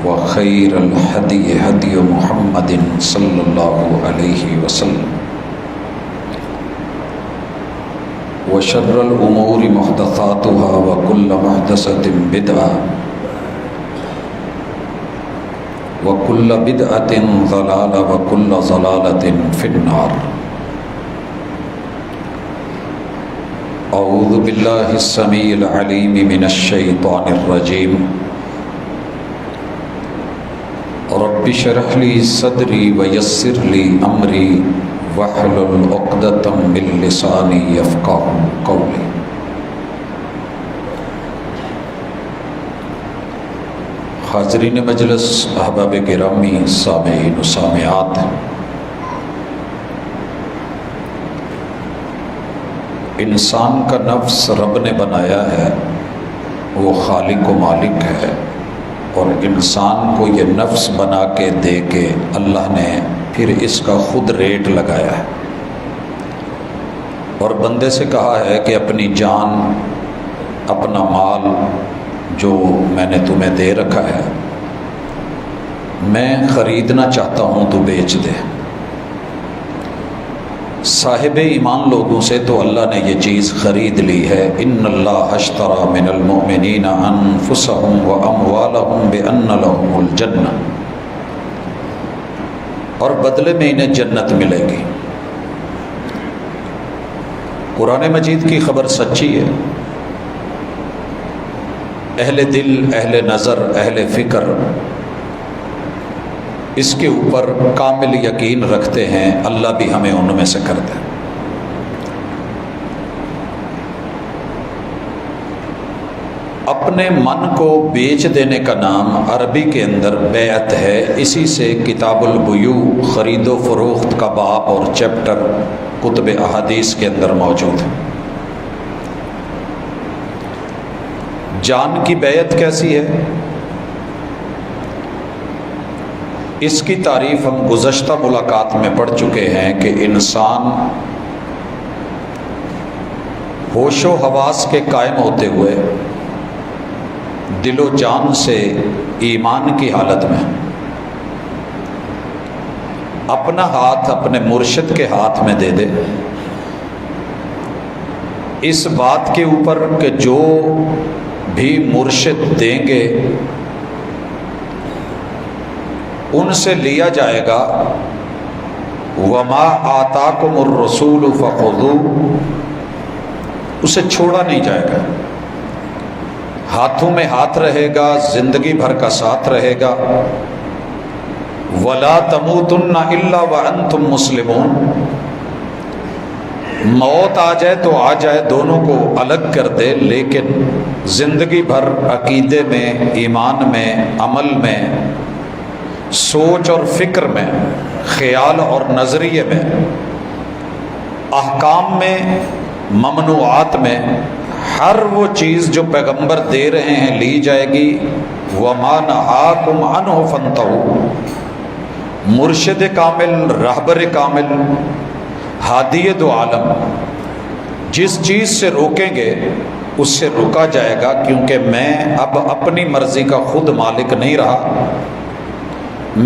وخير الهدي هدي محمد صلى الله عليه وسلم وشر الأمور محدثاتها وكل محدثة بدعة وكل بدعة ضلالة وكل ضلالة في النار. أعوذ بالله السميع العليم من الشيطان الرجيم. رب اشرح لي صدري ويسر لي أمري واحلل عقدة من لساني يفقهوا قولي. حاضرین مجلس، احباب گرامی، سامعین و سامعات، انسان کا نفس رب نے بنایا ہے، وہ خالق و مالک ہے، اور انسان کو یہ نفس بنا کے دے کے اللہ نے پھر اس کا خود ریٹ لگایا ہے، اور بندے سے کہا ہے کہ اپنی جان، اپنا مال جو میں نے تمہیں دے رکھا ہے، میں خریدنا چاہتا ہوں تو بیچ دے۔ صاحب ایمان لوگوں سے تو اللہ نے یہ چیز خرید لی ہے۔ ان اللہ اشتری من المؤمنین انفسهم واموالهم بان لهم الجنہ، اور بدلے میں انہیں جنت ملے گی۔ قرآن مجید کی خبر سچی ہے۔ اہل دل، اہل نظر، اہل فکر اس کے اوپر کامل یقین رکھتے ہیں، اللہ بھی ہمیں ان میں سے کر دے۔ اپنے من کو بیچ دینے کا نام عربی کے اندر بیعت ہے۔ اسی سے کتاب البیوع، خرید و فروخت کا باب اور چیپٹر کتب احادیث کے اندر موجود ہے۔ جان کی بیعت کیسی ہے؟ اس کی تعریف ہم گزشتہ ملاقات میں پڑھ چکے ہیں کہ انسان ہوش و حواس کے قائم ہوتے ہوئے دل و جان سے ایمان کی حالت میں اپنا ہاتھ اپنے مرشد کے ہاتھ میں دے دے، اس بات کے اوپر کہ جو بھی مرشد دیں گے ان سے لیا جائے گا۔ وما آتاکم الرسول فخذوہ، اسے چھوڑا نہیں جائے گا، ہاتھوں میں ہاتھ رہے گا، زندگی بھر کا ساتھ رہے گا۔ ولا تموتن الا وانتم مسلمون، موت آ جائے تو آ جائے، دونوں کو الگ کر دے، لیکن زندگی بھر عقیدے میں، ایمان میں، عمل میں، سوچ اور فکر میں، خیال اور نظریے میں، احکام میں، ممنوعات میں، ہر وہ چیز جو پیغمبر دے رہے ہیں لی جائے گی۔ وَمَا نَهَاكُمْ عَنْهُ فَانْتَهُوا، مرشد کامل، رہبر کامل، ہادی دو عالم جس چیز سے روکیں گے اس سے روکا جائے گا، کیونکہ میں اب اپنی مرضی کا خود مالک نہیں رہا۔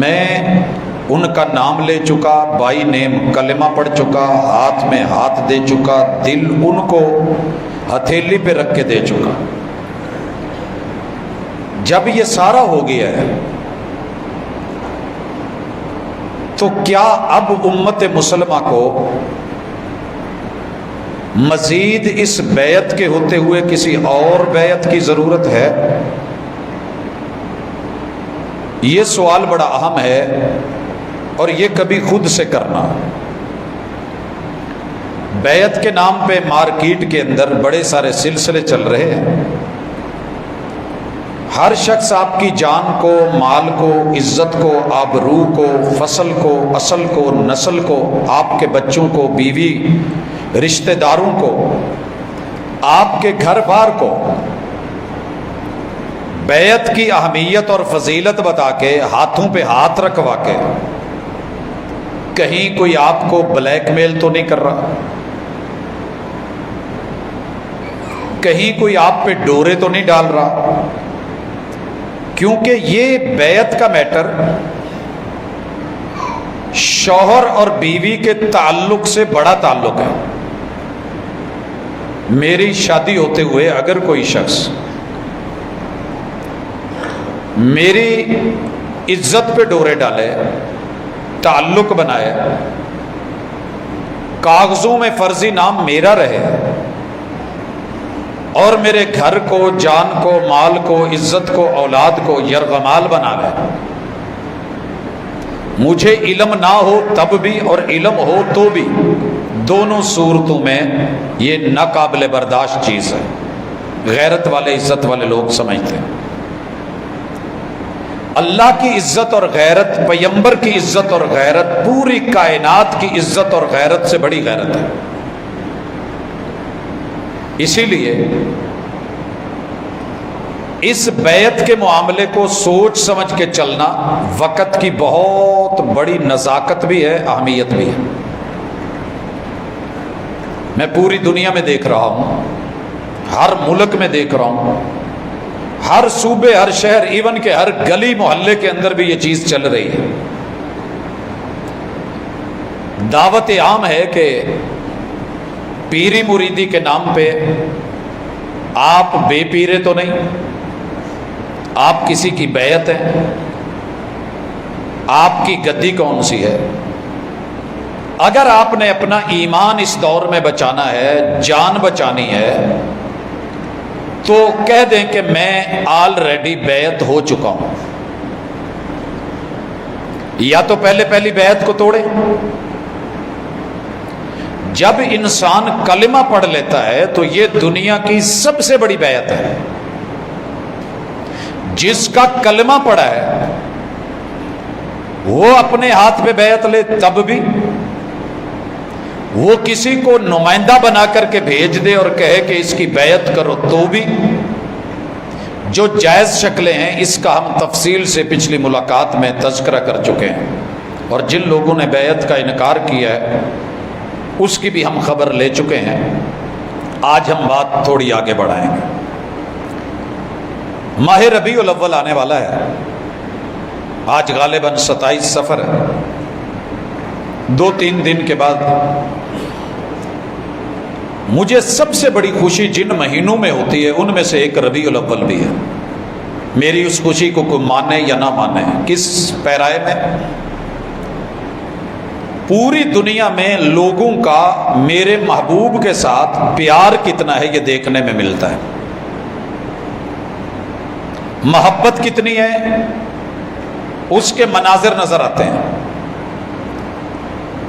میں ان کا نام لے چکا، بائی نیم کلمہ پڑھ چکا، ہاتھ میں ہاتھ دے چکا، دل ان کو ہتھیلی پہ رکھ کے دے چکا۔ جب یہ سارا ہو گیا ہے تو کیا اب امت مسلمہ کو مزید اس بیعت کے ہوتے ہوئے کسی اور بیعت کی ضرورت ہے؟ یہ سوال بڑا اہم ہے، اور یہ کبھی خود سے کرنا۔ بیعت کے نام پہ مارکیٹ کے اندر بڑے سارے سلسلے چل رہے ہیں۔ ہر شخص آپ کی جان کو، مال کو، عزت کو، آبرو کو، فصل کو، اصل کو، نسل کو، آپ کے بچوں کو، بیوی، رشتہ داروں کو، آپ کے گھر بار کو بیعت کی اہمیت اور فضیلت بتا کے، ہاتھوں پہ ہاتھ رکھوا کے، کہیں کوئی آپ کو بلیک میل تو نہیں کر رہا، کہیں کوئی آپ پہ ڈورے تو نہیں ڈال رہا کیونکہ یہ بیعت کا میٹر شوہر اور بیوی کے تعلق سے بڑا تعلق ہے۔ میری شادی ہوتے ہوئے اگر کوئی شخص میری عزت پہ ڈورے ڈالے، تعلق بنائے، کاغذوں میں فرضی نام میرا رہے اور میرے گھر کو، جان کو، مال کو، عزت کو، اولاد کو یرغمال بنا لے، مجھے علم نہ ہو تب بھی اور علم ہو تو بھی، دونوں صورتوں میں یہ ناقابل برداشت چیز ہے۔ غیرت والے، عزت والے لوگ سمجھتے ہیں اللہ کی عزت اور غیرت، پیغمبر کی عزت اور غیرت، پوری کائنات کی عزت اور غیرت سے بڑی غیرت ہے۔ اسی لیے اس بیعت کے معاملے کو سوچ سمجھ کے چلنا وقت کی بہت بڑی نزاکت بھی ہے، اہمیت بھی ہے۔ میں پوری دنیا میں دیکھ رہا ہوں، ہر ملک میں دیکھ رہا ہوں، ہر صوبے، ہر شہر، ایون کہ ہر گلی محلے کے اندر بھی یہ چیز چل رہی ہے۔ دعوت عام ہے کہ پیری مریدی کے نام پہ آپ بے پیرے تو نہیں، آپ کسی کی بیعت ہیں، آپ کی گدی کون سی ہے؟ اگر آپ نے اپنا ایمان اس دور میں بچانا ہے، جان بچانی ہے، تو کہہ دیں کہ میں آلریڈی بیعت ہو چکا ہوں، یا تو پہلی بیعت کو توڑے۔ جب انسان کلمہ پڑھ لیتا ہے تو یہ دنیا کی سب سے بڑی بیعت ہے۔ جس کا کلمہ پڑھا ہے وہ اپنے ہاتھ پہ بیعت لے تب بھی، وہ کسی کو نمائندہ بنا کر کے بھیج دے اور کہے کہ اس کی بیعت کرو تو بھی، جو جائز شکلیں ہیں اس کا ہم تفصیل سے پچھلی ملاقات میں تذکرہ کر چکے ہیں، اور جن لوگوں نے بیعت کا انکار کیا ہے اس کی بھی ہم خبر لے چکے ہیں۔ آج ہم بات تھوڑی آگے بڑھائیں گے۔ ماہ ربیع الاول آنے والا ہے، آج غالباً 27 صفر ہے، 2-3 دن کے بعد۔ مجھے سب سے بڑی خوشی جن مہینوں میں ہوتی ہے ان میں سے ایک ربیع الاول بھی ہے۔ میری اس خوشی کو کوئی مانے یا نہ مانے، کس پیرائے میں پوری دنیا میں لوگوں کا میرے محبوب کے ساتھ پیار کتنا ہے یہ دیکھنے میں ملتا ہے، محبت کتنی ہے اس کے مناظر نظر آتے ہیں،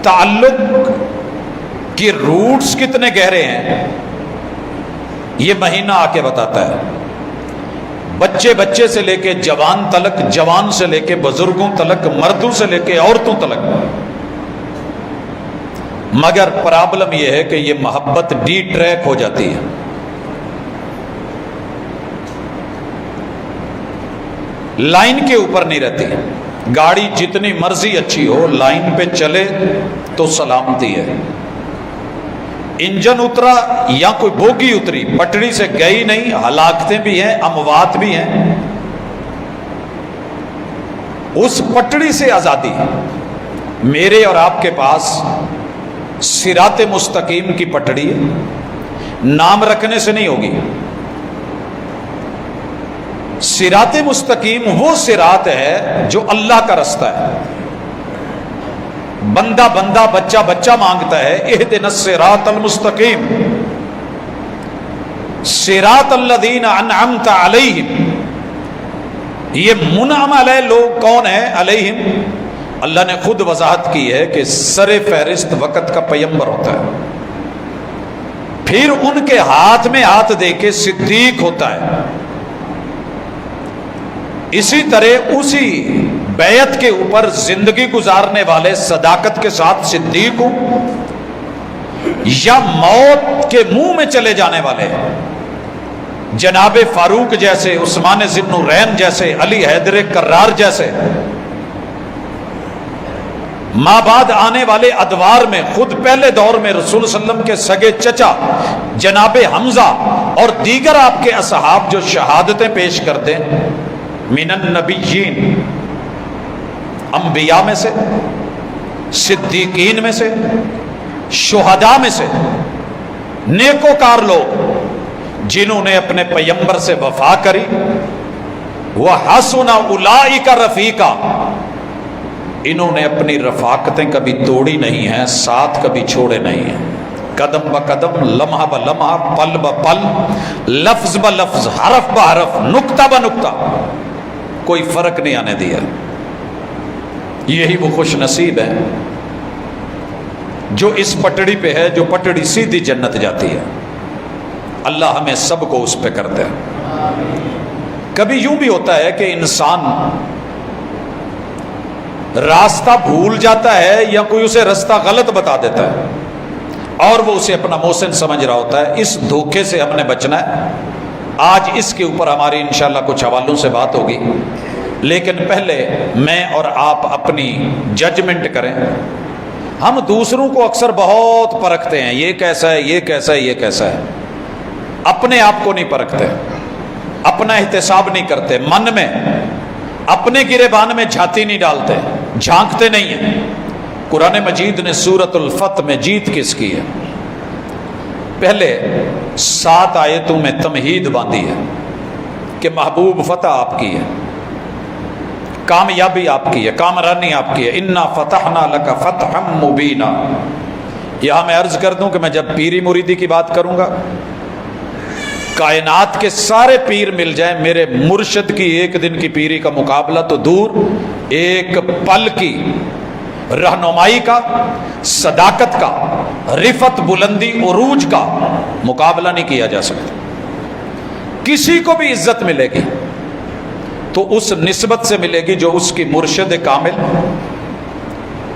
تعلق کی روٹس کتنے گہرے ہیں یہ مہینہ آ کے بتاتا ہے۔ بچے بچے سے لے کے جوان تلک، جوان سے لے کے بزرگوں تلک، مردوں سے لے کے عورتوں تلک۔ مگر پرابلم یہ ہے کہ یہ محبت ڈی ٹریک ہو جاتی ہے، لائن کے اوپر نہیں رہتی۔ گاڑی جتنی مرضی اچھی ہو، لائن پہ چلے تو سلامتی ہے۔ انجن اترا یا کوئی بوگی اتری، پٹڑی سے گئی نہیں، ہلاکتیں بھی ہیں، اموات بھی ہیں، اس پٹڑی سے آزادی۔ میرے اور آپ کے پاس صراط مستقیم کی پٹڑی ہے، نام رکھنے سے نہیں ہوگی۔ صراط مستقیم وہ صراط ہے جو اللہ کا رستہ ہے۔ بندہ بندہ، بچہ بچہ مانگتا ہے اہدنا الصراط المستقیم، صراط الذین انعمت علیہم۔ یہ منعم علیہ لوگ کون ہیں؟ علیہم، اللہ نے خود وضاحت کی ہے کہ سر فہرست وقت کا پیغمبر ہوتا ہے، پھر ان کے ہاتھ میں ہاتھ دے کے صدیق ہوتا ہے۔ اسی طرح اسی بیعت کے اوپر زندگی گزارنے والے صداقت کے ساتھ صدیق ہوں، یا موت کے منہ میں چلے جانے والے جناب فاروق جیسے، عثمان ذی النورین جیسے، علی حیدر کرار جیسے، ماں بعد آنے والے ادوار میں خود پہلے دور میں رسول صلی اللہ علیہ وسلم کے سگے چچا جناب حمزہ اور دیگر آپ کے اصحاب جو شہادتیں پیش کرتے ہیں، من النبیین، انبیاء میں سے، صدیقین میں سے، شہداء میں سے، نیکوکار لوگ جنہوں نے اپنے پیغمبر سے وفا کری، وَحَسُنَ أُولَٰئِكَ رَفِيقًا، انہوں نے اپنی رفاقتیں کبھی توڑی نہیں ہیں، ساتھ کبھی چھوڑے نہیں ہیں، قدم با قدم، لمحہ با لمحہ، پل با پل، لفظ با لفظ، حرف با حرف، نقطہ با نقطہ، کوئی فرق نہیں آنے دیا۔ یہی وہ خوش نصیب ہے جو اس پٹڑی پہ ہے، جو پٹڑی سیدھی جنت جاتی ہے۔ اللہ ہمیں سب کو اس پہ کر دے۔ کبھی یوں بھی ہوتا ہے کہ انسان راستہ بھول جاتا ہے یا کوئی اسے راستہ غلط بتا دیتا ہے اور وہ اسے اپنا محسن سمجھ رہا ہوتا ہے۔ اس دھوکے سے ہم نے بچنا ہے۔ آج اس کے اوپر ہماری انشاءاللہ کچھ حوالوں سے بات ہوگی، لیکن پہلے میں اور آپ اپنی ججمنٹ کریں۔ ہم دوسروں کو اکثر بہت پرکھتے ہیں، یہ کیسا ہے، یہ کیسا ہے، یہ کیسا ہے، اپنے آپ کو نہیں پرکھتے، اپنا احتساب نہیں کرتے، من میں اپنے گریبان میں جھانتی نہیں ڈالتے، جھانکتے نہیں ہیں۔ قرآن مجید نے سورۃ الفتح میں جیت کس کی ہے؟ پہلے 7 آیتوں میں تمہید باندھی ہے کہ محبوب فتح آپ کی ہے، کامیابی آپ کی ہے، کامرانی آپ کی ہے۔ انا فتحنا لک فتحا مبینا۔ یہاں میں عرض کر دوں کہ میں جب پیری مریدی کی بات کروں گا، کائنات کے سارے پیر مل جائیں، میرے مرشد کی ایک دن کی پیری کا مقابلہ تو دور، ایک پل کی رہنمائی کا، صداقت کا، رفت، بلندی، عروج کا مقابلہ نہیں کیا جا سکتا۔ کسی کو بھی عزت ملے گی تو اس نسبت سے ملے گی جو اس کی مرشد کامل،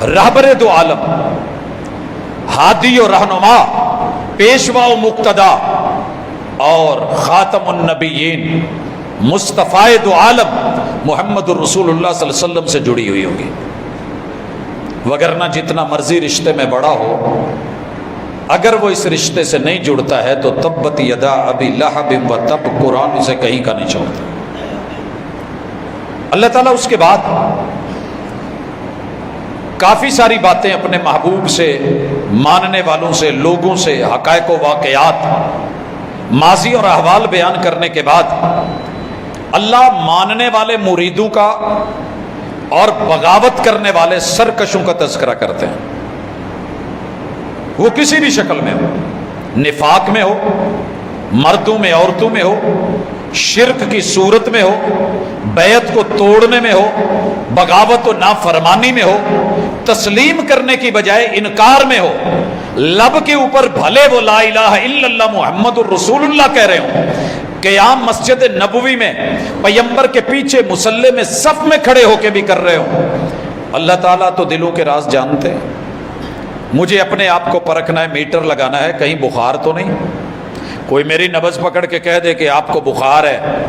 رہبر دو عالم، ہادی و رہنما، پیشوا و مقتدا اور خاتم النبیین، مصطفیٰ دو عالم محمد الرسول اللہ صلی اللہ علیہ وسلم سے جڑی ہوئی ہوگی۔ وگرنہ جتنا مرضی رشتے میں بڑا ہو، اگر وہ اس رشتے سے نہیں جڑتا ہے تو تبت یدا ابی لہب و تب، قرآن اسے کہیں کا نہیں چھوڑتا۔ اللہ تعالیٰ اس کے بعد کافی ساری باتیں اپنے محبوب سے، ماننے والوں سے، لوگوں سے، حقائق و واقعات، ماضی اور احوال بیان کرنے کے بعد اللہ ماننے والے مریدوں کا اور بغاوت کرنے والے سرکشوں کا تذکرہ کرتے ہیں۔ وہ کسی بھی شکل میں ہو، نفاق میں ہو، مردوں میں، عورتوں میں ہو، شرک کی صورت میں ہو، بیعت کو توڑنے میں ہو، بغاوت و نافرمانی میں ہو، تسلیم کرنے کی بجائے انکار میں ہو، لب کے اوپر بھلے وہ لا الہ الا اللہ محمد الرسول اللہ کہہ رہے ہوں، قیام مسجد نبوی میں پیغمبر کے پیچھے مصلی میں صف میں کھڑے ہو کے بھی کر رہے ہوں۔ اللہ تعالیٰ تو دلوں کے راز جانتے ہیں۔ مجھے اپنے آپ کو پرکھنا ہے، میٹر لگانا ہے، کہیں بخار تو نہیں۔ کوئی میری نبض پکڑ کے کہہ دے کہ آپ کو بخار ہے،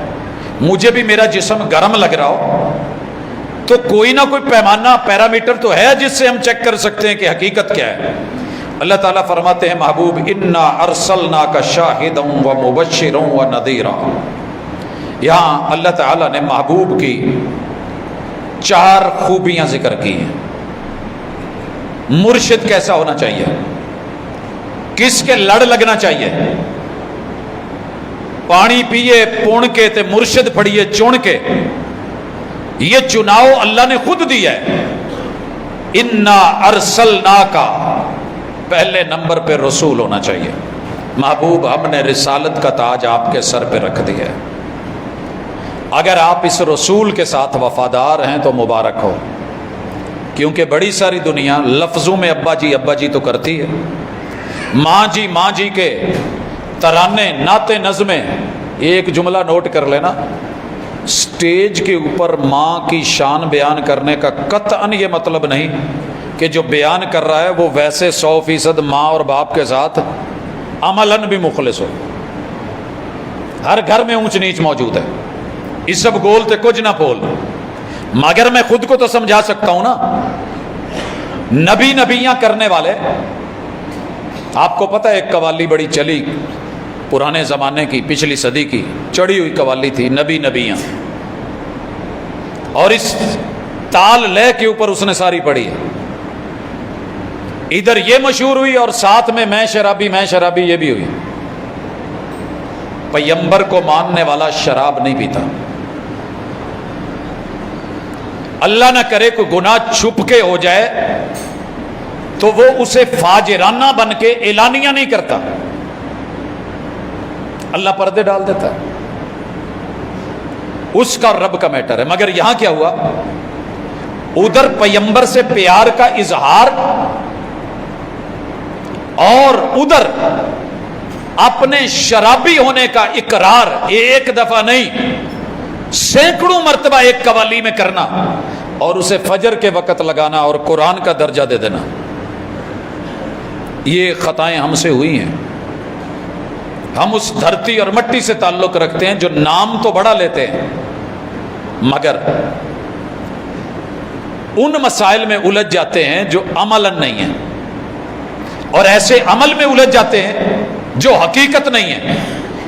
مجھے بھی میرا جسم گرم لگ رہا ہو، تو کوئی نہ کوئی پیمانہ، پیرامیٹر تو ہے جس سے ہم چیک کر سکتے ہیں کہ حقیقت کیا ہے۔ اللہ تعالیٰ فرماتے ہیں محبوب انا ارسلناک شاہدا و مبشرا و نذیرا۔ یہاں اللہ تعالیٰ نے محبوب کی 4 خوبیاں ذکر کی ہیں۔ مرشد کیسا ہونا چاہیے، کس کے لڑ لگنا چاہیے، پانی پیے پون کے تے مرشد پڑھیے چون کے، یہ چناؤ اللہ نے خود دیا ہے۔ انا ارسلناک، پہلے نمبر پہ رسول ہونا چاہیے۔ محبوب ہم نے رسالت کا تاج آپ کے سر پہ رکھ دیا ہے، اگر آپ اس رسول کے ساتھ وفادار ہیں تو مبارک ہو، کیونکہ بڑی ساری دنیا لفظوں میں ابا جی تو کرتی ہے، ماں جی کے ترانے، نعتیں، نظمیں۔ ایک جملہ نوٹ کر لینا، سٹیج کے اوپر ماں کی شان بیان کرنے کا قطعاً یہ مطلب نہیں کہ جو بیان کر رہا ہے وہ ویسے 100% ماں اور باپ کے ساتھ عملاً بھی مخلص ہو۔ ہر گھر میں اونچ نیچ موجود ہے، یہ سب گولتے کچھ نہ پول، مگر میں خود کو تو سمجھا سکتا ہوں نا۔ نبیاں کرنے والے، آپ کو پتہ ہے ایک قوالی بڑی چلی پرانے زمانے کی، پچھلی صدی کی، چڑھی ہوئی قوالی تھی، نبیاں۔ اور اس تال لے کے اوپر اس نے ساری پڑھی ہے. ادھر یہ مشہور ہوئی اور ساتھ میں شرابی یہ بھی ہوئی. پیغمبر کو ماننے والا شراب نہیں پیتا. اللہ نہ کرے کوئی گناہ چھپ کے ہو جائے تو وہ اسے فاجرانہ بن کے اعلانیہ نہیں کرتا، اللہ پردے ڈال دیتا ہے. اس کا رب کا میٹر ہے. مگر یہاں کیا ہوا؟ ادھر پیغمبر سے پیار کا اظہار اور ادھر اپنے شرابی ہونے کا اقرار، ایک دفعہ نہیں سینکڑوں مرتبہ ایک قوالی میں کرنا اور اسے فجر کے وقت لگانا اور قرآن کا درجہ دے دینا. یہ خطائیں ہم سے ہوئی ہیں. ہم اس دھرتی اور مٹی سے تعلق رکھتے ہیں جو نام تو بڑا لیتے ہیں مگر ان مسائل میں الجھ جاتے ہیں جو عملاً نہیں ہیں، اور ایسے عمل میں الجھ جاتے ہیں جو حقیقت نہیں ہے،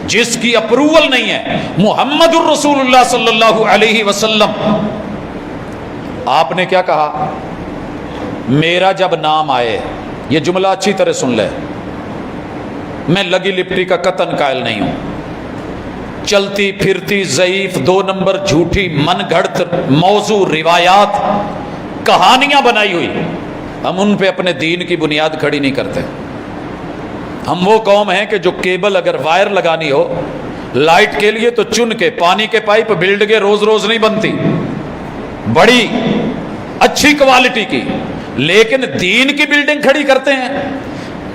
جس کی اپروول نہیں ہے. محمد الرسول اللہ صلی اللہ علیہ وسلم، آپ نے کیا کہا؟ میرا جب نام آئے، یہ جملہ اچھی طرح سن لے، میں لگی لپٹی کا قطن قائل نہیں ہوں. چلتی پھرتی ضعیف 2 نمبر جھوٹی من گھڑت موضوع روایات کہانیاں بنائی ہوئی، ہم ان پہ اپنے دین کی بنیاد کھڑی نہیں کرتے. ہم وہ قوم ہیں کہ جو کیبل اگر وائر لگانی ہو لائٹ کے لیے تو چن کے، پانی کے پائپ بلڈنگیں روز روز نہیں بنتی بڑی اچھی کوالٹی کی، لیکن دین کی بلڈنگ کھڑی کرتے ہیں.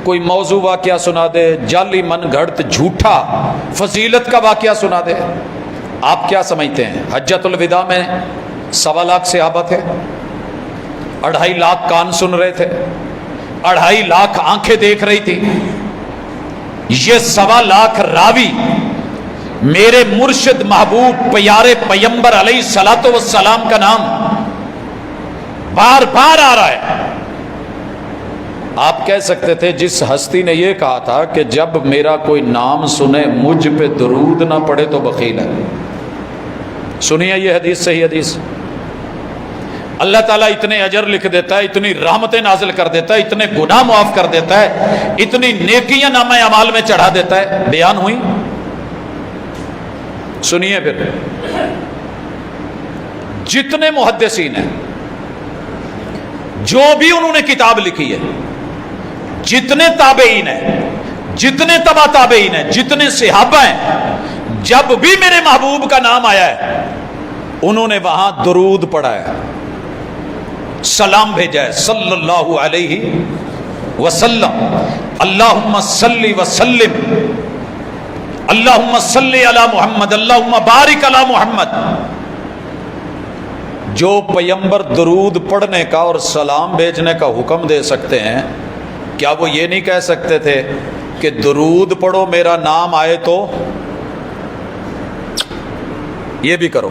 کوئی موضوع واقعہ سنا دے، جعلی من گھڑت جھوٹا فضیلت کا واقعہ سنا دے. آپ کیا سمجھتے ہیں حجۃ الوداع میں 1.25 لاکھ صحابہ تھے، 2.5 لاکھ کان سن رہے تھے، 2.5 لاکھ آنکھیں دیکھ رہی تھی. یہ 1.25 لاکھ راوی میرے مرشد محبوب پیارے پیغمبر علیہ الصلوۃ والسلام کا نام بار بار آ رہا ہے. آپ کہہ سکتے تھے جس ہستی نے یہ کہا تھا کہ جب میرا کوئی نام سنے مجھ پہ درود نہ پڑے تو بخیل ہے. سنیے یہ حدیث، صحیح حدیث. اللہ تعالیٰ اتنے اجر لکھ دیتا ہے، اتنی رحمتیں نازل کر دیتا ہے، اتنے گناہ معاف کر دیتا ہے، اتنی نیکیاں نامہ اعمال میں چڑھا دیتا ہے. بیان ہوئی؟ سنیے پھر. جتنے محدثین ہیں، جو بھی انہوں نے کتاب لکھی ہے، جتنے تابعین ہیں، جتنے تبع تابعین ہیں، جتنے صحابہ ہیں، جب بھی میرے محبوب کا نام آیا ہے انہوں نے وہاں درود پڑھا ہے، سلام بھیجا ہے صلی اللہ علیہ وسلم. اللہم صلی وسلم، اللہم صلی علی محمد، اللہم بارک علی محمد. جو پیغمبر درود پڑھنے کا اور سلام بھیجنے کا حکم دے سکتے ہیں، کیا وہ یہ نہیں کہہ سکتے تھے کہ درود پڑھو میرا نام آئے تو یہ بھی کرو؟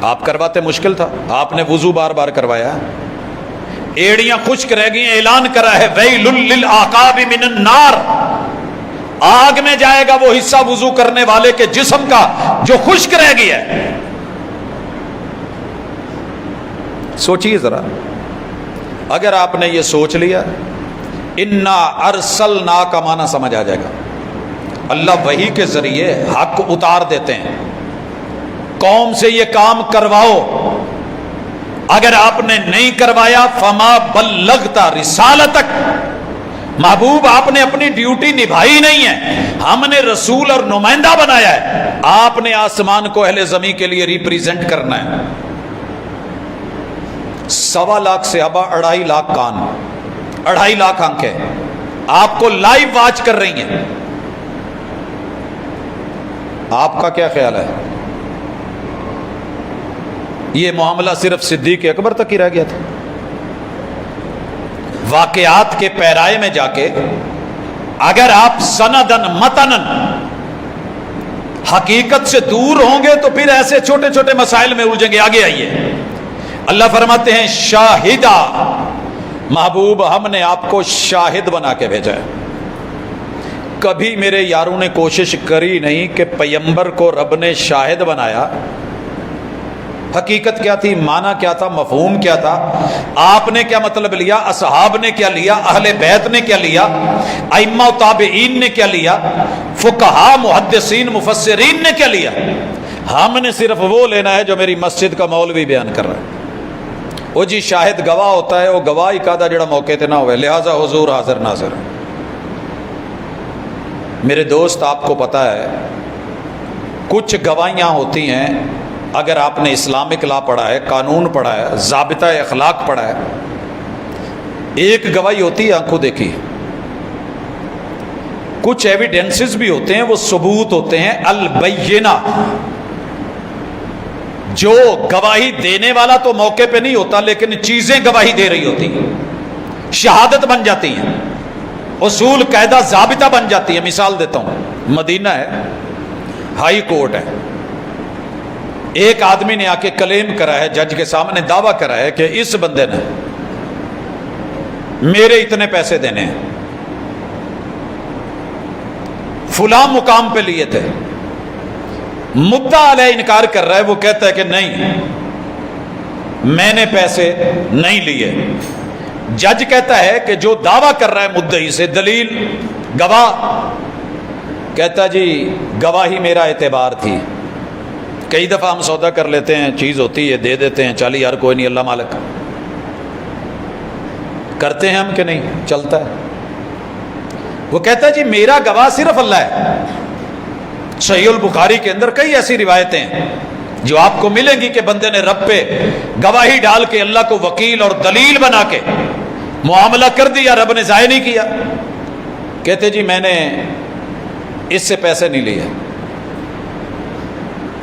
آپ کرواتے مشکل تھا، آپ نے وضو بار بار کروایا، ایڑیاں خشک رہ گئی، اعلان کرا ہے ویل للعقاب من النار، آگ میں جائے گا وہ حصہ وضو کرنے والے کے جسم کا جو خشک رہ گیا ہے. سوچیے ذرا، اگر آپ نے یہ سوچ لیا انا ارسلنا کا معنی سمجھ آ جائے گا. اللہ وحی کے ذریعے حق اتار دیتے ہیں، قوم سے یہ کام کرواؤ، اگر آپ نے نہیں کروایا فما بلغتا رسالتک، محبوب آپ نے اپنی ڈیوٹی نبھائی نہیں ہے، ہم نے رسول اور نمائندہ بنایا ہے، آپ نے آسمان کو اہل زمین کے لیے ریپریزنٹ کرنا ہے. 1.25 لاکھ صحابہ، 2.5 لاکھ کان، 2.5 لاکھ آنکھیں آپ کو لائیو واچ کر رہی ہیں. آپ کا کیا خیال ہے؟ یہ معاملہ صرف صدیق اکبر تک ہی رہ گیا تھا؟ واقعات کے پیرائے میں جا کے اگر آپ سندن متنن حقیقت سے دور ہوں گے تو پھر ایسے چھوٹے چھوٹے مسائل میں الجھیں گے. آگے آئیے، اللہ فرماتے ہیں شاہدہ، محبوب ہم نے آپ کو شاہد بنا کے بھیجا ہے. کبھی میرے یاروں نے کوشش کری نہیں کہ پیغمبر کو رب نے شاہد بنایا حقیقت کیا تھی، معنی کیا تھا، مفہوم کیا تھا، آپ نے کیا مطلب لیا، اصحاب نے کیا لیا، اہل بیت نے کیا لیا، ائمہ و تابعین نے کیا لیا، فقہاء محدثین مفسرین نے کیا لیا۔ ہم نے صرف وہ لینا ہے جو میری مسجد کا مولوی بیان کر رہا ہے۔ وہ جی شاہد گواہ ہوتا ہے، وہ گواہی کادا جڑا موقع تے نہ ہوئے، لہٰذا حضور حاضر ناظر۔ میرے دوست آپ کو پتہ ہے کچھ گواہیاں ہوتی ہیں، اگر آپ نے اسلامک لا پڑھا ہے، قانون پڑھا ہے، ضابطہ اخلاق پڑھا ہے، ایک گواہی ہوتی ہے آنکھوں دیکھی، کچھ ایویڈنسز بھی ہوتے ہیں، وہ ثبوت ہوتے ہیں البینہ۔ جو گواہی دینے والا تو موقع پہ نہیں ہوتا، لیکن چیزیں گواہی دے رہی ہوتی ہیں، شہادت بن جاتی ہیں، اصول قاعدہ ضابطہ بن جاتی ہے۔ مثال دیتا ہوں، مدینہ ہے، ہائی کورٹ ہے، ایک آدمی نے آ کے کلیم کرا ہے، جج کے سامنے دعویٰ کرا ہے کہ اس بندے نے میرے اتنے پیسے دینے ہیں، فلاں مقام پہ لیے تھے، مدعا علیہ انکار کر رہا ہے، وہ کہتا ہے کہ نہیں میں نے پیسے نہیں لیے۔ جج کہتا ہے کہ جو دعویٰ کر رہا ہے مدعی سے، دلیل گواہ، کہتا جی گواہی میرا اعتبار تھی، کئی دفعہ ہم سودا کر لیتے ہیں، چیز ہوتی ہے دے دیتے ہیں، چالی یار کوئی نہیں اللہ مالک، کرتے ہیں ہم کہ نہیں، چلتا ہے۔ وہ کہتا ہے جی میرا گواہ صرف اللہ ہے۔ صحیح البخاری کے اندر کئی ایسی روایتیں ہیں جو آپ کو ملیں گی کہ بندے نے رب پہ گواہی ڈال کے اللہ کو وکیل اور دلیل بنا کے معاملہ کر دیا، رب نے ضائع نہیں کیا۔ کہتے جی میں نے اس سے پیسے نہیں لیے۔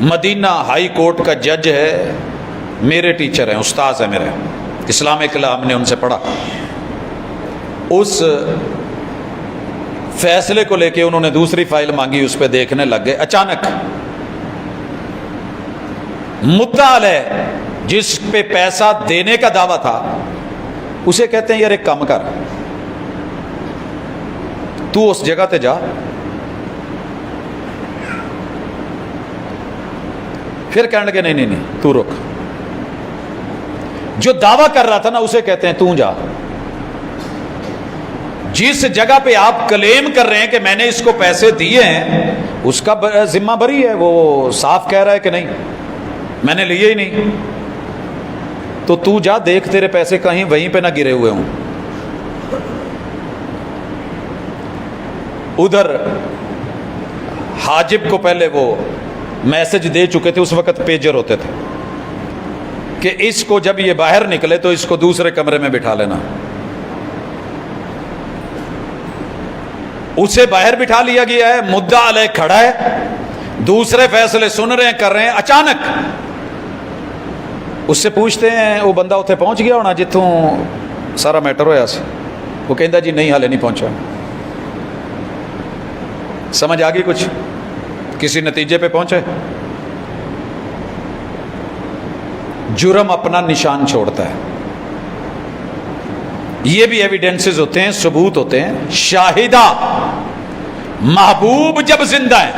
مدینہ ہائی کورٹ کا جج ہے، میرے ٹیچر ہیں، استاذ ہیں میرے، اسلامک لا ہم نے ان سے پڑھا۔ اس فیصلے کو لے کے انہوں نے دوسری فائل مانگی، اس پہ دیکھنے لگ گئے، اچانک مدعا علیہ جس پہ پیسہ دینے کا دعویٰ تھا، اسے کہتے ہیں یار ایک کام کر، تو اس جگہ تے جا، پھر کہنے لگے نہیں نہیں نہیں تو رک، جو دعویٰ کر رہا تھا نا اسے کہتے ہیں تو جا، جس جگہ پہ آپ کلیم کر رہے ہیں کہ میں نے اس کو پیسے دیے ہیں، اس کا ذمہ بری ہے، وہ صاف کہہ رہا ہے کہ نہیں میں نے لیے ہی نہیں، تو جا دیکھ تیرے پیسے کہیں وہیں پہ نہ گرے ہوئے ہوں۔ ادھر حاجب کو پہلے وہ میسج دے چکے تھے، اس وقت پیجر ہوتے تھے کہ اس کو جب یہ باہر نکلے تو اس کو دوسرے کمرے میں بٹھا لینا۔ اسے باہر بٹھا لیا گیا ہے، مدعا علیہ کھڑا ہے، دوسرے فیصلے سن رہے ہیں، کر رہے ہیں۔ اچانک اس سے پوچھتے ہیں وہ بندہ اتنے پہنچ گیا ہونا جتوں سارا میٹر ہویا سی؟ وہ کہندا جی نہیں حالے نہیں پہنچا۔ سمجھ آ گئی کچھ؟ کسی نتیجے پہ پہنچے؟ جرم اپنا نشان چھوڑتا ہے، یہ بھی ایویڈنسز ہوتے ہیں، ثبوت ہوتے ہیں۔ شاہدہ محبوب جب زندہ ہے،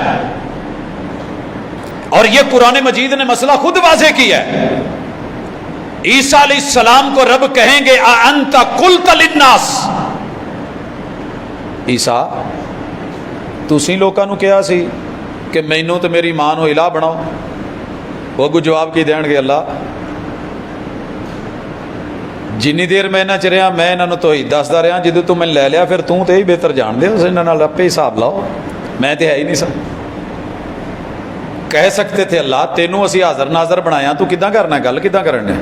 اور یہ قرآن مجید نے مسئلہ خود واضح کیا ہے، عیسیٰ علیہ السلام کو رب کہیں گے اَأَنْتَ قُلْتَ لِلنَّاسِ، عیسیٰ تسی لوکاں نو کہا سی کہ مینوں تے میری ماں نو الہ بناؤ؟ وہ اگوں جواب کی دین گے اللہ جنی دیر میں نہ چریا میں انہوں تو ہی دسدا رہا، جدو تو میں لے لیا پھر تو ہی بہتر جان دے، اس انہوں اپے حساب لاؤ، میں تے ہے ہی نہیں سا۔ کہہ سکتے تھے اللہ تینوں اسی حاضر ناظر بنایا، تو کداں کرنا ہے، گل کداں کرنے؟